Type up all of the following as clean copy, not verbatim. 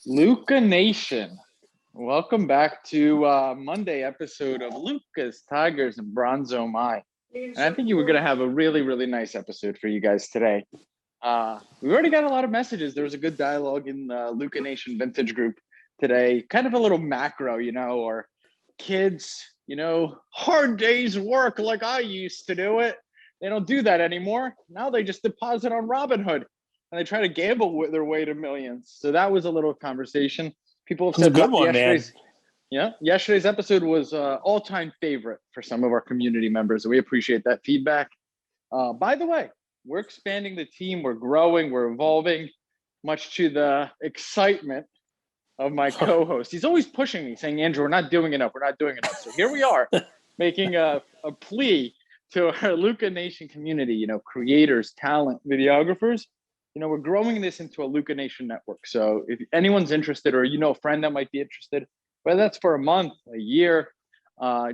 Luca Nation, welcome back to Monday episode of Lucas, Tigers, and Bronzo My. And I think you were going to have a really, really nice episode for you guys today. We already got a lot of messages. There was a good dialogue in the Luca Nation Vintage group today. Kind of a little macro, or kids, hard days work like I used to do it. They don't do that anymore. Now they just deposit on Robinhood. And they try to gamble their way to millions. So that was a little conversation. People have said a good one, man. Yesterday's episode was all-time favorite for some of our community members. So we appreciate that feedback. By the way, we're expanding the team. We're growing. We're evolving, much to the excitement of my co-host. He's always pushing me, saying, Andrew, we're not doing enough. We're not doing enough. So here we are making a plea to our Luca Nation community, creators, talent, videographers. We're growing this into a Luca Nation network. So if anyone's interested or a friend that might be interested, whether that's for a month, a year,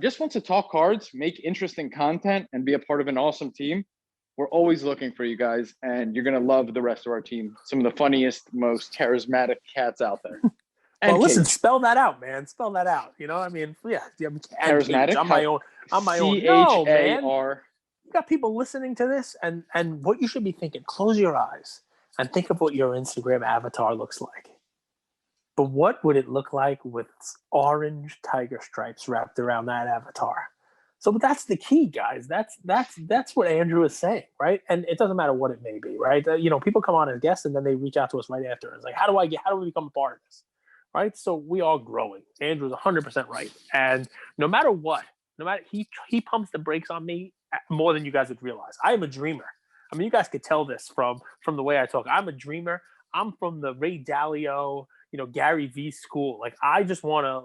just wants to talk cards, make interesting content, and be a part of an awesome team, we're always looking for you guys, and you're going to love the rest of our team. Some of the funniest, most charismatic cats out there. Well, listen, spell that out, man. Spell that out. Charismatic. I'm my own. No, man. You got people listening to this, and what you should be thinking, close your eyes and think of what your Instagram avatar looks like. But what would it look like with orange tiger stripes wrapped around that avatar? So that's the key, guys. That's what Andrew is saying, right? And it doesn't matter what it may be, right? People come on as guests and then they reach out to us right after. It's like, how do we become a part of this? Right? So we are growing. Andrew's 100% right. And no matter what, he pumps the brakes on me more than you guys would realize. I am a dreamer. I mean, you guys could tell this from the way I talk. I'm a dreamer. I'm from the Ray Dalio, Gary Vee school. Like, I just want to,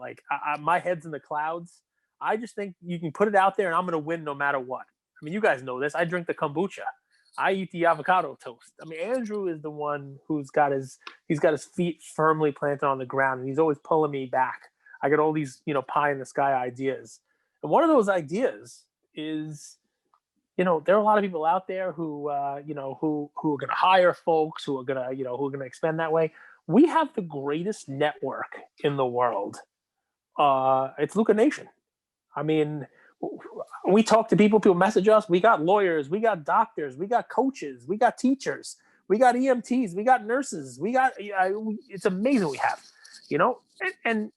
my head's in the clouds. I just think you can put it out there and I'm going to win no matter what. I mean, you guys know this. I drink the kombucha. I eat the avocado toast. I mean, Andrew is the one who's got his feet firmly planted on the ground, and he's always pulling me back. I got all these, pie in the sky ideas. And one of those ideas is, there are a lot of people out there who are going to hire folks, who are going to expand that way. We have the greatest network in the world. It's Luca Nation. I mean, we talk to people message us. We got lawyers, we got doctors, we got coaches, we got teachers, we got EMTs, we got nurses, it's amazing we have, and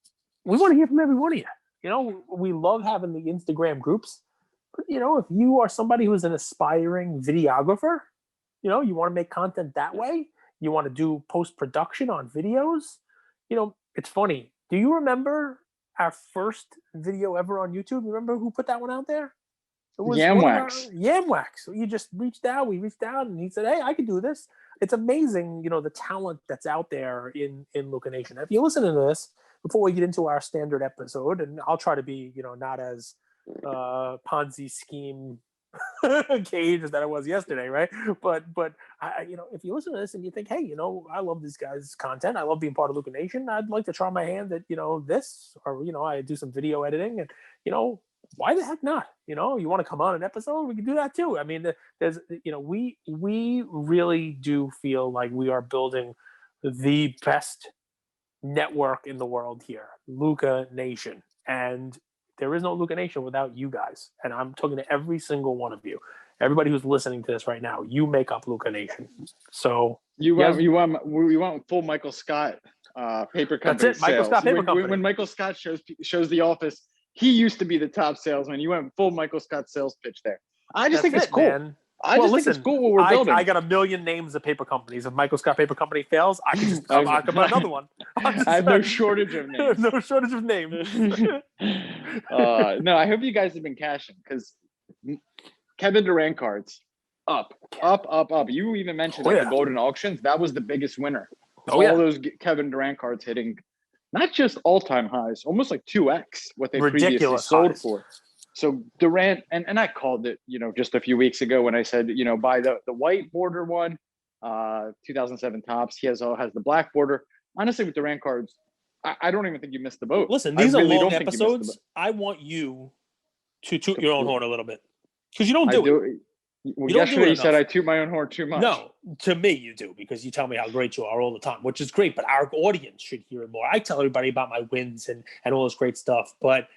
we want to hear from every one of you. We love having the Instagram groups. But, if you are somebody who's an aspiring videographer, you want to make content that way, you want to do post-production on videos, it's funny. Do you remember our first video ever on YouTube? Remember who put that one out there? It was Yamwax. So we reached out, and he said, hey, I can do this. It's amazing, the talent that's out there in Luca Nation. If you listen to this, before we get into our standard episode, and I'll try to be, not as Ponzi scheme cage that I was yesterday, right? But if you listen to this and you think, hey, I love this guy's content, I love being part of Luca Nation, I'd like to try my hand at this, or I do some video editing, and why the heck not? You want to come on an episode, we can do that too. I mean, there's we really do feel like we are building the best network in the world here, Luca Nation, and there is no Luca Nation without you guys. And I'm talking to every single one of you. Everybody who's listening to this right now, you make up Luca Nation. So we want full Michael Scott paper company. That's it, Michael Scott paper company. When Michael Scott shows The Office, he used to be the top salesman. You went full Michael Scott sales pitch there. I just think it's cool. Man. I think it's cool what we're building. I got a million names of paper companies. If Michael Scott paper company fails, I can just come up with another one. I have no shortage of names. No shortage of names. No, I hope you guys have been cashing, because Kevin Durant cards up. You even mentioned the Golden Auctions. That was the biggest winner. All those Kevin Durant cards hitting not just all-time highs, almost like 2x what they previously sold for. So Durant, and I called it, just a few weeks ago when I said, buy the white border one, 2007 tops. He has the black border. Honestly, with Durant cards, I don't even think you missed the boat. Listen, these are long episodes. I want you to toot your own horn a little bit, because you don't do it. Well, You don't do it yesterday you said enough. I toot my own horn too much. No, to me you do, because you tell me how great you are all the time, which is great. But our audience should hear it more. I tell everybody about my wins and all this great stuff. But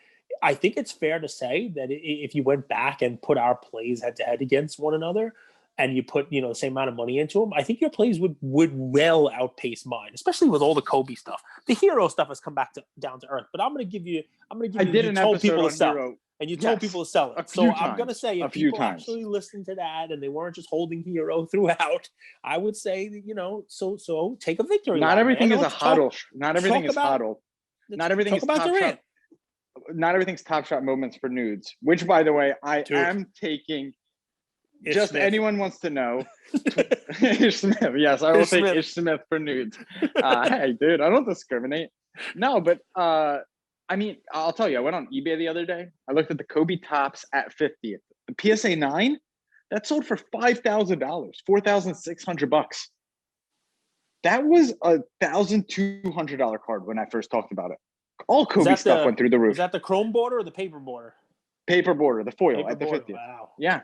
I think it's fair to say that if you went back and put our plays head to head against one another, and you put the same amount of money into them, I think your plays would well outpace mine, especially with all the Kobe stuff. The hero stuff has come back down to earth. But I'm going to give you. I did an told episode people on to sell. Hero. And you told people to sell it. So I'm going to say if people actually listened to that and they weren't just holding Hero throughout, I would say, so take a victory. Not everything is a hodl. Not everything is hodl. Not everything is top shot. Not everything's top shot moments for nudes, which, by the way, I am taking. Just Smith. Anyone wants to know. Ish Smith. Yes, I will take Ish Smith for nudes. Hey, dude, I don't discriminate. No, but I mean, I'll tell you, I went on eBay the other day. I looked at the Kobe tops at 50th. The PSA 9, that sold for $5,000, $4,600. That was a $1,200 card when I first talked about it. All Kobe stuff went through the roof. Is that the chrome border or the paper border? Paper border, the foil at the 50th. Wow. Yeah.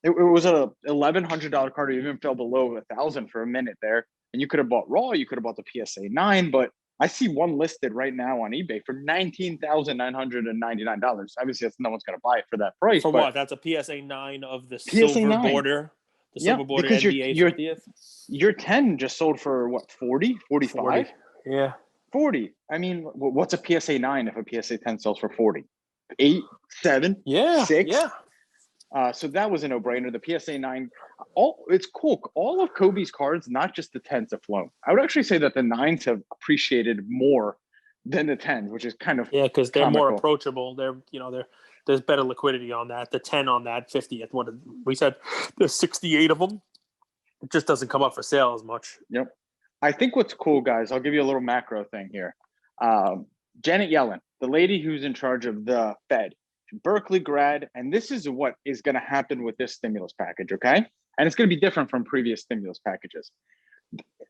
It was a $1,100 card. It even fell below $1,000 for a minute there. And you could have bought raw. You could have bought the PSA 9, but I see one listed right now on eBay for $19,999. Obviously, no one's going to buy it for that price. For what? That's a PSA 9 of the silver 9. Border. The silver border NBA 50th. Your 10 just sold for what, 40, 45? 40. Yeah. 40. I mean, what's a PSA 9 if a PSA 10 sells for 40? 8, 7, 6? Yeah. So that was a no-brainer. The PSA 9, it's cool. All of Kobe's cards, not just the 10s, have flown. I would actually say that the 9s have appreciated more than the 10s, which is kind of because they're more approachable. There's better liquidity on that. The 10 on that 50th, what we said, there's 68 of them. It just doesn't come up for sale as much. Yep. I think what's cool, guys, I'll give you a little macro thing here. Janet Yellen, the lady who's in charge of the Fed, Berkeley grad, and this is what is going to happen with this stimulus package, okay? And it's going to be different from previous stimulus packages.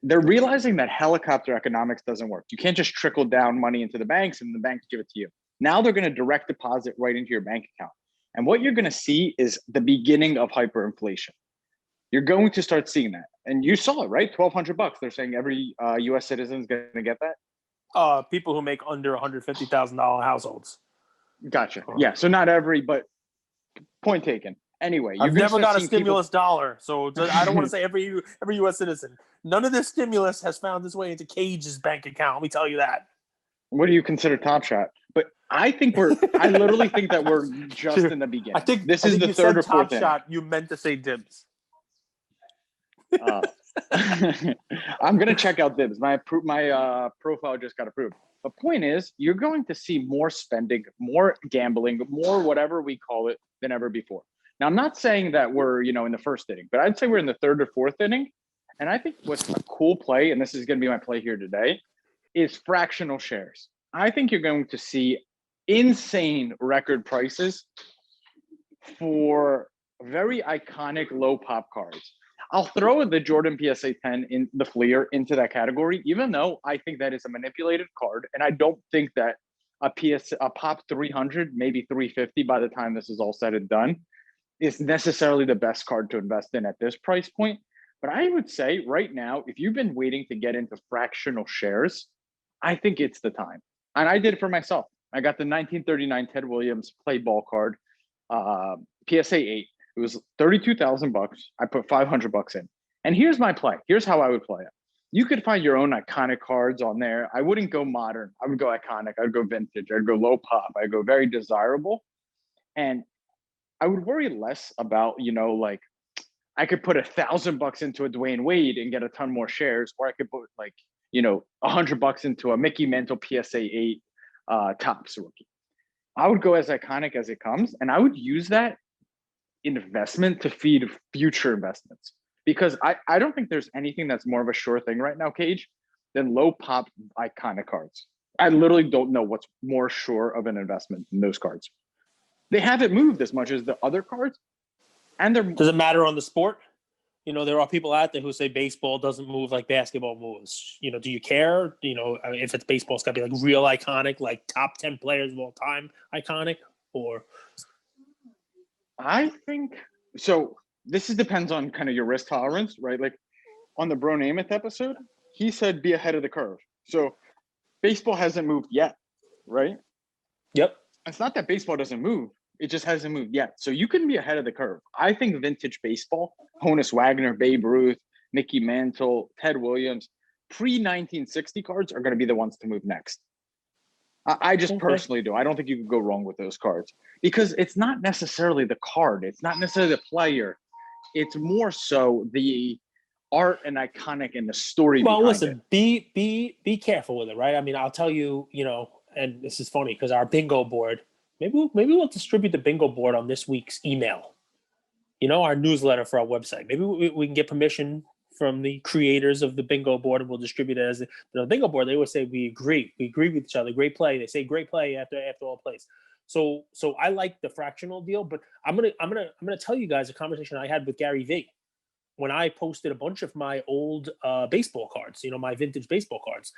They're realizing that helicopter economics doesn't work. You can't just trickle down money into the banks and the banks give it to you. Now they're going to direct deposit right into your bank account. And what you're going to see is the beginning of hyperinflation. You're going to start seeing that. And you saw it, right? $1,200. They're saying every U.S. citizen is going to get that. People who make under $150,000 households. Gotcha. Yeah. So not every, but point taken. Anyway, I've never got a stimulus dollar, so I don't want to say every U.S. citizen. None of this stimulus has found its way into Cage's bank account. Let me tell you that. What do you consider Top Shot? But I think I literally think that we're just in the beginning. I think this is the third or fourth Top Shot. You meant to say Dibs. I'm gonna check out Dibs. My profile just got approved. The point is, you're going to see more spending, more gambling, more whatever we call it than ever before. Now, I'm not saying that we're, in the first inning, but I'd say we're in the third or fourth inning. And I think what's a cool play, and this is going to be my play here today, is fractional shares. I think you're going to see insane record prices for very iconic low pop cards. I'll throw the Jordan PSA 10 in the Fleer into that category, even though I think that is a manipulated card. And I don't think that a pop 300, maybe 350 by the time this is all said and done, is necessarily the best card to invest in at this price point. But I would say right now, if you've been waiting to get into fractional shares, I think it's the time. And I did it for myself. I got the 1939 Ted Williams play ball card, PSA 8. It was $32,000. I put $500 in. And here's my play. Here's how I would play it. You could find your own iconic cards on there. I wouldn't go modern. I would go iconic. I'd go vintage. I'd go low pop. I'd go very desirable. And I would worry less about, I could put $1,000 into a Dwayne Wade and get a ton more shares, or I could put $100 into a Mickey Mantle PSA 8 Topps rookie. I would go as iconic as it comes, and I would use that investment to feed future investments, because I don't think there's anything that's more of a sure thing right now, Cage, than low pop iconic cards. I literally don't know what's more sure of an investment than those cards. They haven't moved as much as the other cards, and they're. Does it matter on the sport? There are people out there who say baseball doesn't move like basketball moves. Do you care? If it's baseball, it's got to be like real iconic, like top 10 players of all time iconic, or. I think so. depends on kind of your risk tolerance, right? Like on the Bro Namath episode, he said be ahead of the curve. So baseball hasn't moved yet, right? Yep. It's not that baseball doesn't move. It just hasn't moved yet. So you can be ahead of the curve. I think vintage baseball, Honus Wagner, Babe Ruth, Mickey Mantle, Ted Williams, pre-1960 cards are going to be the ones to move next. I just personally do. I don't think you could go wrong with those cards because it's not necessarily the card. It's not necessarily the player. It's more so the art and iconic and the story behind listen, it. Be careful with it, right? I mean, I'll tell you, and this is funny because our bingo board, maybe we'll distribute the bingo board on this week's email. Our newsletter for our website. Maybe we can get permission from the creators of the bingo board, and we'll distribute it as the bingo board. They always say we agree with each other. Great play. They say great play after all plays. So I like the fractional deal, but I'm gonna tell you guys a conversation I had with Gary V when I posted a bunch of my old baseball cards. My vintage baseball cards,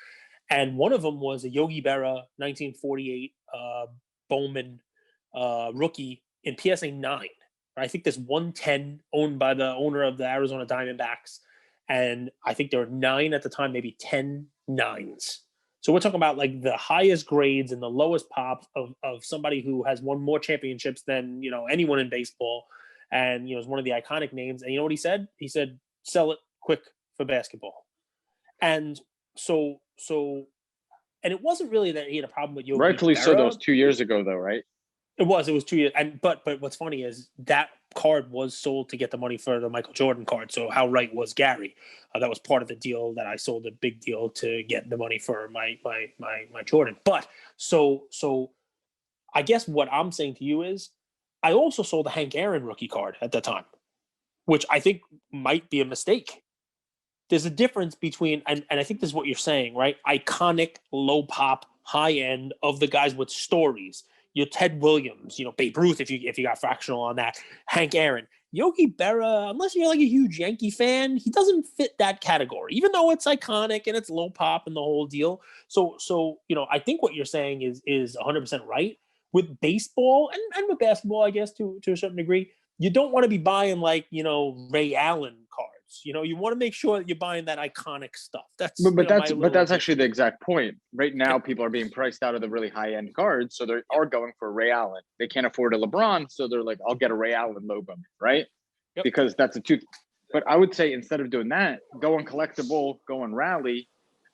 and one of them was a Yogi Berra 1948 Bowman rookie in PSA 9. I think there's 110 owned by the owner of the Arizona Diamondbacks. And I think there were 9 at the time, maybe 10 9s. So we're talking about like the highest grades and the lowest pops of somebody who has won more championships than, anyone in baseball. And, is one of the iconic names. And you know what he said? He said, sell it quick for basketball. And so, and it wasn't really that he had a problem with Yogi Rightfully Berra. so, that was 2 years ago though, right? It was 2 years. And but what's funny is that card was sold to get the money for the Michael Jordan card. So how right was Gary? That was part of the deal that I sold a big deal to get the money for my Jordan. But so I guess what I'm saying to you is I also sold a Hank Aaron rookie card at that time, which I think might be a mistake. There's a difference between, and I think this is what you're saying, right? Iconic, low pop, high end of the guys with stories. Your Ted Williams, Babe Ruth, if you got fractional on that, Hank Aaron, Yogi Berra, unless you're like a huge Yankee fan, he doesn't fit that category, even though it's iconic and it's low pop and the whole deal. So I think what you're saying is 100% right. With baseball and with basketball, I guess to a certain degree, you don't want to be buying like Ray Allen cards. You want to make sure that you're buying that iconic stuff. That's that's actually the exact point. Right now, people are being priced out of the really high end cards, so they are going for Ray Allen. They can't afford a LeBron, so they're like, "I'll get a Ray Allen logo," right? Yep. Because that's a two. But I would say instead of doing that, go on collectible, go on rally,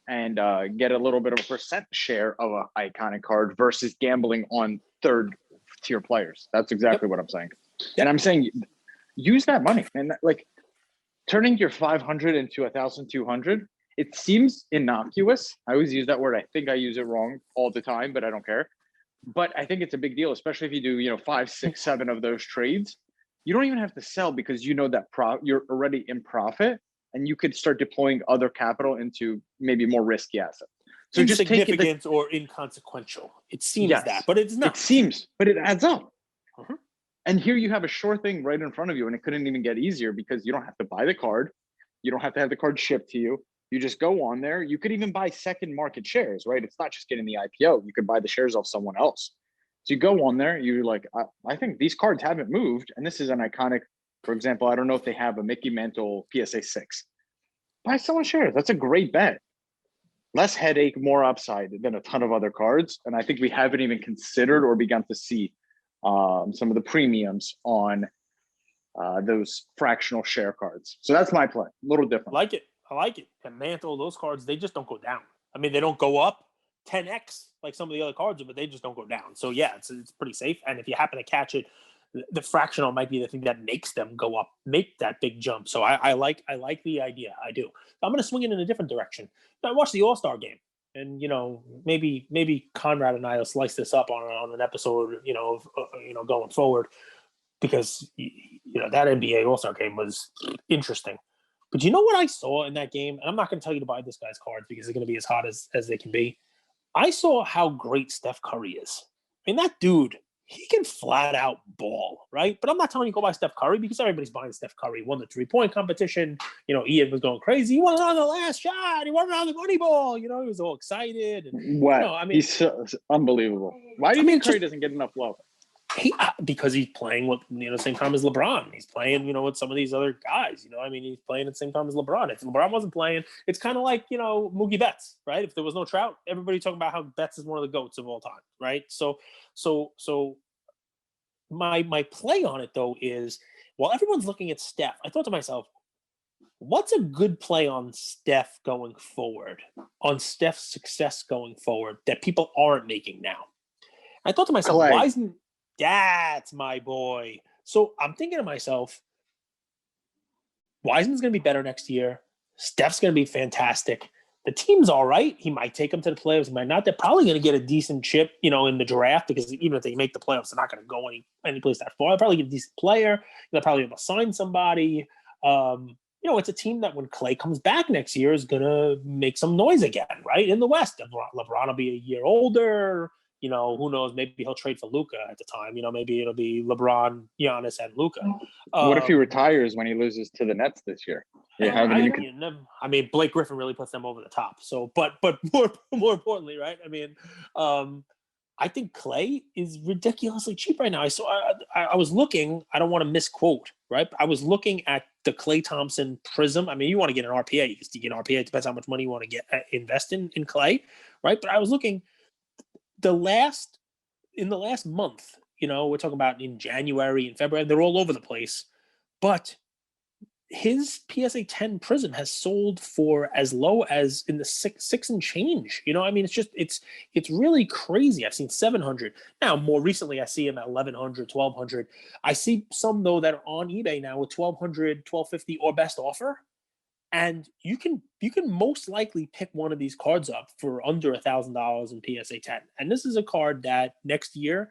and get a little bit of a percent share of an iconic card versus gambling on third tier players. That's exactly what I'm saying. Yep. And I'm saying use that money and like. Turning your 500 into 1,200, it seems innocuous. I always use that word. I think I use it wrong all the time, but I don't care. But I think it's a big deal, especially if you do, 5, 6, 7 of those trades. You don't even have to sell because that you're already in profit, and you could start deploying other capital into maybe more risky assets. So insignificant or inconsequential. It seems that, but it's not. It seems, but it adds up. Uh-huh. And here you have a sure thing right in front of you, and it couldn't even get easier because you don't have to buy the card. You don't have to have the card shipped to you. You just go on there. You could even buy second market shares, right? It's not just getting the IPO. You could buy the shares off someone else. So you go on there. You're like, I think these cards haven't moved. And this is an iconic, for example, I don't know if they have a Mickey Mantle PSA 6. Buy someone shares. That's a great bet. Less headache, more upside than a ton of other cards. And I think we haven't even considered or begun to see some of the premiums on those fractional share cards. So that's my play. A little different. I like it. And Mantle, those cards, they just don't go down. I mean, they don't go up 10x like some of the other cards, but they just don't go down. So yeah, it's pretty safe. And if you happen to catch it, the fractional might be the thing that makes them go up, make that big jump. So I like the idea. I do. I'm going to swing it in a different direction. I watched the All-Star game. And maybe Conrad and I will slice this up on an episode, going forward, because that NBA All-Star game was interesting. But you know what I saw in that game? And I'm not going to tell you to buy this guy's cards because they're going to be as hot as they can be. I saw how great Steph Curry is. I mean, that dude, he can flat out ball, right? But I'm not telling you to go buy Steph Curry because everybody's buying Steph Curry. He won the 3-point competition. Ian was going crazy. He won it on the last shot. He won it on the money ball. He was all excited. And, he's so unbelievable. Why do you think Curry doesn't get enough love? Because he's playing with, the same time as LeBron. He's playing, with some of these other guys. He's playing at the same time as LeBron. If LeBron wasn't playing, it's kind of like, Mookie Betts, right? If there was no Trout, everybody talking about how Betts is one of the GOATs of all time, right? So my play on it though is, while everyone's looking at Steph, I thought to myself, what's a good play on Steph going forward, on Steph's success going forward that people aren't making now? I thought to myself, Clay. why isn't that's my boy? So I'm thinking to myself, Wiseman's going to be better next year. Steph's going to be fantastic. The team's all right. He might take them to the playoffs. He might not. They're probably going to get a decent chip, in the draft, because even if they make the playoffs, they're not going to go any place that far. They'll probably get a decent player. They'll probably be able to sign somebody. It's a team that when Clay comes back next year is going to make some noise again, right? In the West, LeBron will be a year older. Who knows? Maybe he'll trade for Luka at the time. Maybe it'll be LeBron, Giannis, and Luka. What if he retires when he loses to the Nets this year? Blake Griffin really puts them over the top. So, but more importantly, right? I think Clay is ridiculously cheap right now. I was looking. I don't want to misquote, right? I was looking at the Klay Thompson Prism. You want to get an RPA. You can get an RPA. It depends how much money you want to invest in Clay, right? But I was looking. In the last month, we're talking about in January and February, they're all over the place. But his PSA 10 Prism has sold for as low as in the six and change. It's really crazy. I've seen 700. Now, more recently, I see him at 1,100, 1,200. I see some, though, that are on eBay now with 1,200, 1,250 or best offer. And you can most likely pick one of these cards up for under $1,000 in PSA 10. And this is a card that next year,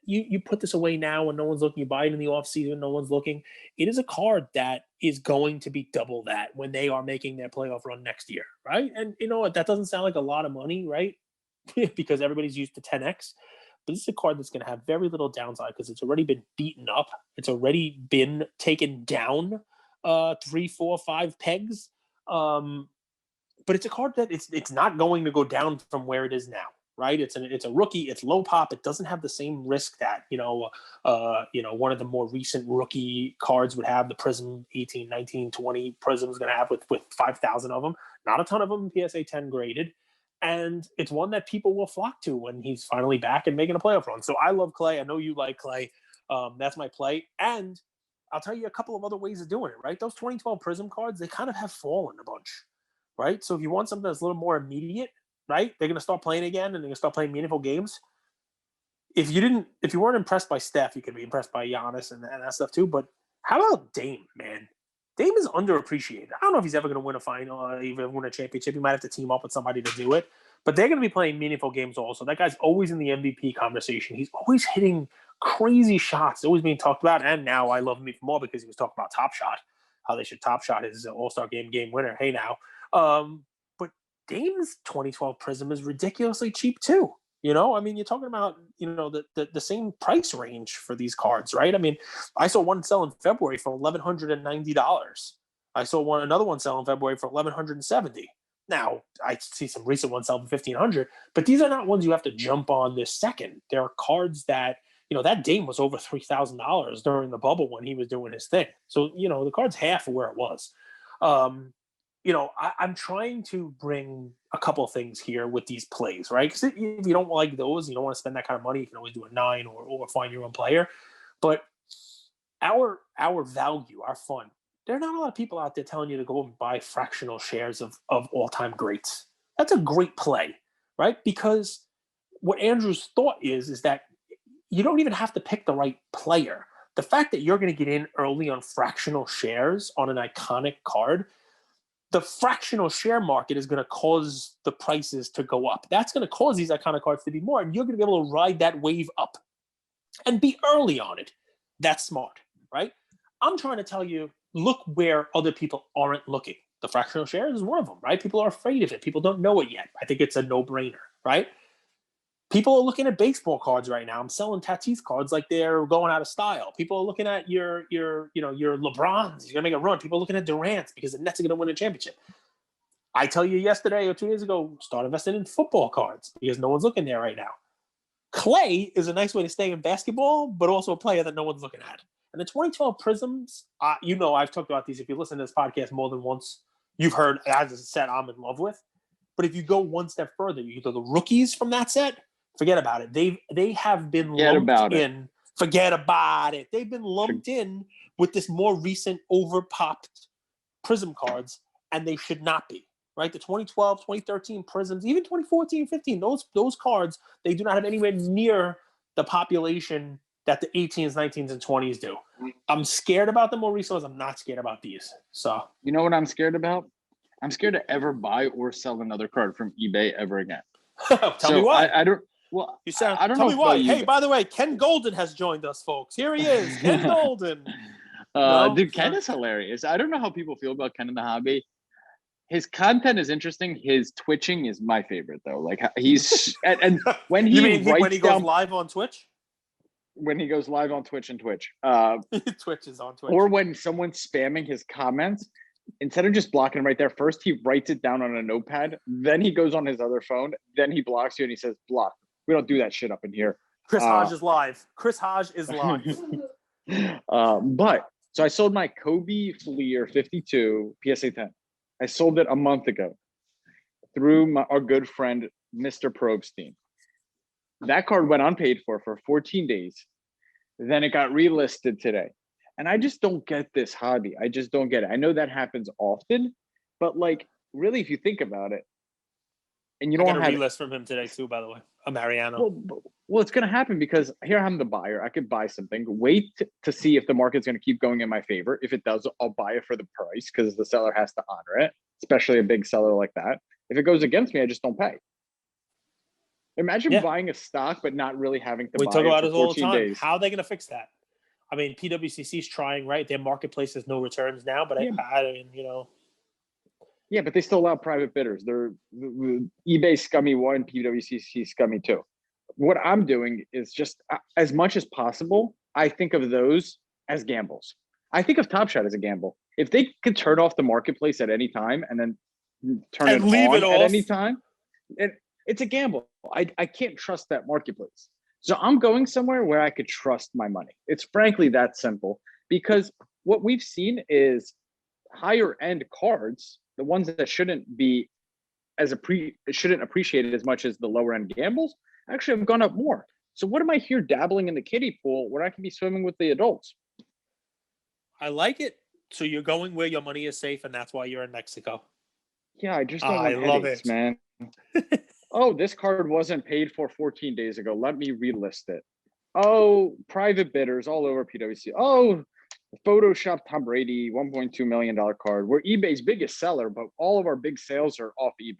you put this away now when no one's looking. You buy it in the offseason, no one's looking. It is a card that is going to be double that when they are making their playoff run next year, right? And you know what? That doesn't sound like a lot of money, right? Because everybody's used to 10x. But this is a card that's going to have very little downside because it's already been beaten up. It's already been taken down 3, 4, 5 pegs. But it's a card that it's not going to go down from where it is now, right? It's a rookie. It's low pop. It doesn't have the same risk that one of the more recent rookie cards would have. The Prism 18, 19, 20 Prism is going to have with 5,000 of them. Not a ton of them PSA 10 graded. And it's one that people will flock to when he's finally back and making a playoff run. So I love Clay. I know you like Clay. That's my play. And I'll tell you a couple of other ways of doing it, right? Those 2012 Prism cards, they kind of have fallen a bunch, right? So if you want something that's a little more immediate, right? They're going to start playing again and they're going to start playing meaningful games. If you weren't impressed by Steph, you could be impressed by Giannis and that stuff too. But how about Dame, man? Dame is underappreciated. I don't know if he's ever going to win a final or even win a championship. He might have to team up with somebody to do it. But they're going to be playing meaningful games also. That guy's always in the MVP conversation. He's always hitting crazy shots. Always being talked about. And now I love him even more because he was talking about Top Shot, how they should Top Shot his All-Star game winner. Hey, now. But Dame's 2012 Prism is ridiculously cheap too. You're talking about, the same price range for these cards, right? I saw one sell in February for $1,190. I saw another one sell in February for $1,170. Now, I see some recent ones sell for $1,500, but these are not ones you have to jump on this second. There are cards that, that Dame was over $3,000 during the bubble when he was doing his thing. So, the card's half of where it was. I'm trying to bring a couple of things here with these plays, right? Because if you don't like those, you don't want to spend that kind of money, you can always do a 9 or find your own player. But our value, our fun, there are not a lot of people out there telling you to go and buy fractional shares of all-time greats. That's a great play, right? Because what Andrew's thought is that you don't even have to pick the right player. The fact that you're going to get in early on fractional shares on an iconic card, the fractional share market is going to cause the prices to go up. That's going to cause these iconic cards to be more, and you're going to be able to ride that wave up and be early on it. That's smart, right? I'm trying to tell you, look where other people aren't looking. The fractional shares is one of them, right? People are afraid of it. People don't know it yet. I think it's a no-brainer, right? People are looking at baseball cards right now. I'm selling Tatis cards like they're going out of style. People are looking at your LeBrons. You're gonna make a run. People are looking at Durant because the Nets are gonna win a championship. I tell you yesterday or 2 days ago, start investing in football cards because no one's looking there right now. Clay is a nice way to stay in basketball, but also a player that no one's looking at. And the 2012 Prisms, I've talked about these. If you listen to this podcast more than once, you've heard, as a set I'm in love with. But if you go one step further, you go the rookies from that set, forget about it. They have been lumped in. Forget about it. They've been lumped in with this more recent over-popped Prism cards, and they should not be. Right? The 2012, 2013 Prisms, even 2014, 15, those cards, they do not have anywhere near the population that the 18s, 19s, and 20s do. I'm scared about the more recent. I'm not scared about these. So you know what I'm scared about? I'm scared to ever buy or sell another card from eBay ever again. Tell me why. I don't. Well, I don't know. Tell me why. Hey, by the way, Ken Golden has joined us, folks. Here he is, Ken Golden. Dude, Ken is hilarious. I don't know how people feel about Ken in the hobby. His content is interesting. His twitching is my favorite, though. Like he's and when he when he goes live on Twitch. When he goes live on Twitch and Twitch, Twitch is on Twitch. Or when someone's spamming his comments, instead of just blocking him right there, first he writes it down on a notepad, then he goes on his other phone, then he blocks you and he says, "Block. We don't do that shit up in here." Chris Hodge is live. Chris Hodge is live. But so I sold my Kobe Fleer 52 PSA 10. I sold it a month ago through our good friend, Mr. Probstein. That card went unpaid for 14 days. Then it got relisted today. And I just don't get this hobby. I just don't get it. I know that happens often, but like really, if you think about it, and you don't have a relist from him today too, by the way, a Mariano. Well, it's going to happen because here I'm the buyer. I could buy something, wait to see if the market's going to keep going in my favor. If it does, I'll buy it for the price because the seller has to honor it, especially a big seller like that. If it goes against me, I just don't pay. Imagine buying a stock but not really having to buy it for 14 days. We talk about it all the time. How are they going to fix that? I mean, PWCC is trying, right? Their marketplace has no returns now, but I mean, Yeah, but they still allow private bidders. They're eBay scummy 1, PWCC scummy 2. What I'm doing is just as much as possible, I think of those as gambles. I think of Top Shot as a gamble. If they could turn off the marketplace at any time and then turn it on at any time, it's a gamble. I can't trust that marketplace. So I'm going somewhere where I could trust my money. It's frankly that simple, because what we've seen is higher end cards, the ones that shouldn't be shouldn't appreciate it as much as the lower end gambles, actually have gone up more. So what am I here dabbling in the kiddie pool where I can be swimming with the adults? I like it. So you're going where your money is safe, and that's why you're in Mexico. Yeah, I just don't want headaches, man. Oh, this card wasn't paid for 14 days ago. Let me relist it. Oh, private bidders all over PwC. Oh, Photoshop Tom Brady $1.2 million card. We're eBay's biggest seller, but all of our big sales are off eBay.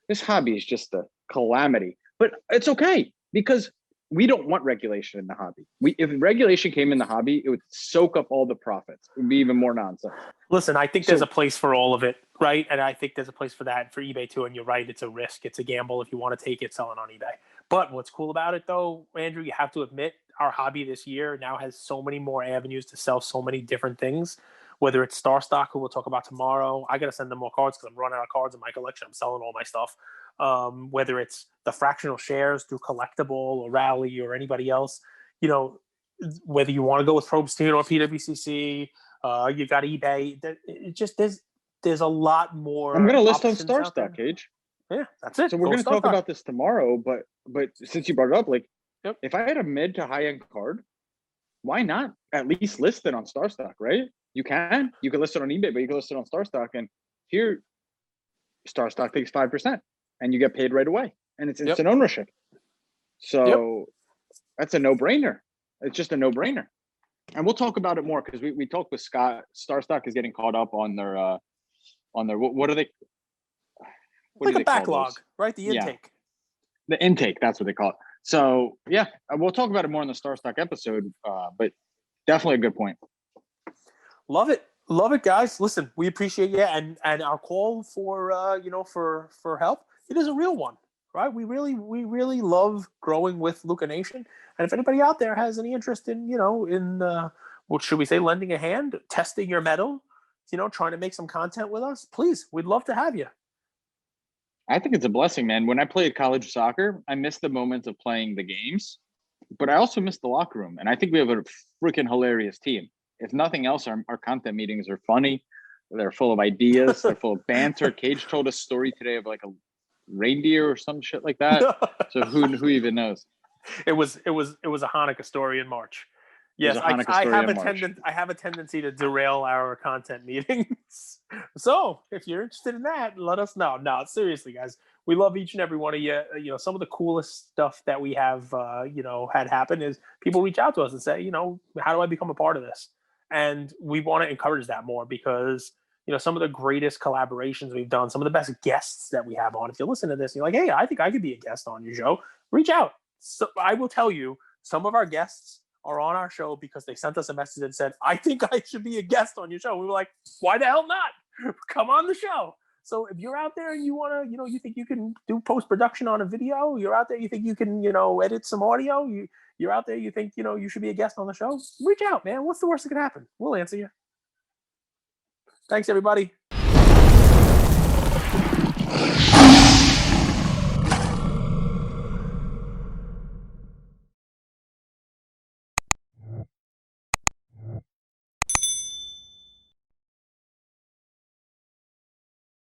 This hobby is just a calamity, but it's okay because we don't want regulation in the hobby. If regulation came in the hobby, it would soak up all the profits. It would be even more nonsense. Listen, I think there's a place for all of it, right? And I think there's a place for that for eBay too. And you're right, it's a risk. It's a gamble if you want to take it selling on eBay. But what's cool about it though, Andrew, you have to admit our hobby this year now has so many more avenues to sell so many different things, whether it's Star Stock, who we'll talk about tomorrow. I got to send them more cards because I'm running out of cards in my collection. I'm selling all my stuff. Whether it's the fractional shares through Collectible or Rally or anybody else, whether you want to go with Probstein or PWCC, you got eBay. It just there's a lot more. I'm going to list on Star Stock, Cage. Yeah, that's it. So we're going to talk about this tomorrow, but since you brought it up, like, if I had a mid to high end card, why not at least list it on Star Stock, right? You can list it on eBay, but you can list it on Star Stock, and here Star Stock takes 5%, and you get paid right away, and it's instant ownership. So that's a no-brainer. It's just a no-brainer, and we'll talk about it more because we talked with Scott. Star Stock is getting caught up on their what are they? What like a backlog, right? The intake. The intake. That's what they call it. So we'll talk about it more in the Star Stock episode, but definitely a good point. Love it, guys. Listen, we appreciate you, and our call for for help. It is a real one, right? We really love growing with Luca Nation, and if anybody out there has any interest in what should we say, lending a hand, testing your metal, trying to make some content with us, please, we'd love to have you. I think it's a blessing, man. When I played college soccer, I missed the moments of playing the games, but I also missed the locker room. And I think we have a freaking hilarious team. If nothing else, our content meetings are funny. They're full of ideas. They're full of banter. Cage told a story today of like a reindeer or some shit like that. So who even knows? It was a Hanukkah story in March. Yes, I have a tendency to derail our content meetings. So if you're interested in that, let us know. No, seriously, guys, we love each and every one of you. You know, some of the coolest stuff that we have, had happen is people reach out to us and say, how do I become a part of this? And we want to encourage that more because, some of the greatest collaborations we've done, some of the best guests that we have on. If you listen to this, and you're like, hey, I think I could be a guest on your show. Reach out. So I will tell you, some of our guests are on our show because they sent us a message and said, I think I should be a guest on your show. We were like, why the hell not? Come on the show. So if you're out there and you want to, you think you can do post-production on a video, you're out there, you think you can, edit some audio, you're out there, you think, you should be a guest on the show, reach out, man. What's the worst that could happen? We'll answer you. Thanks, everybody.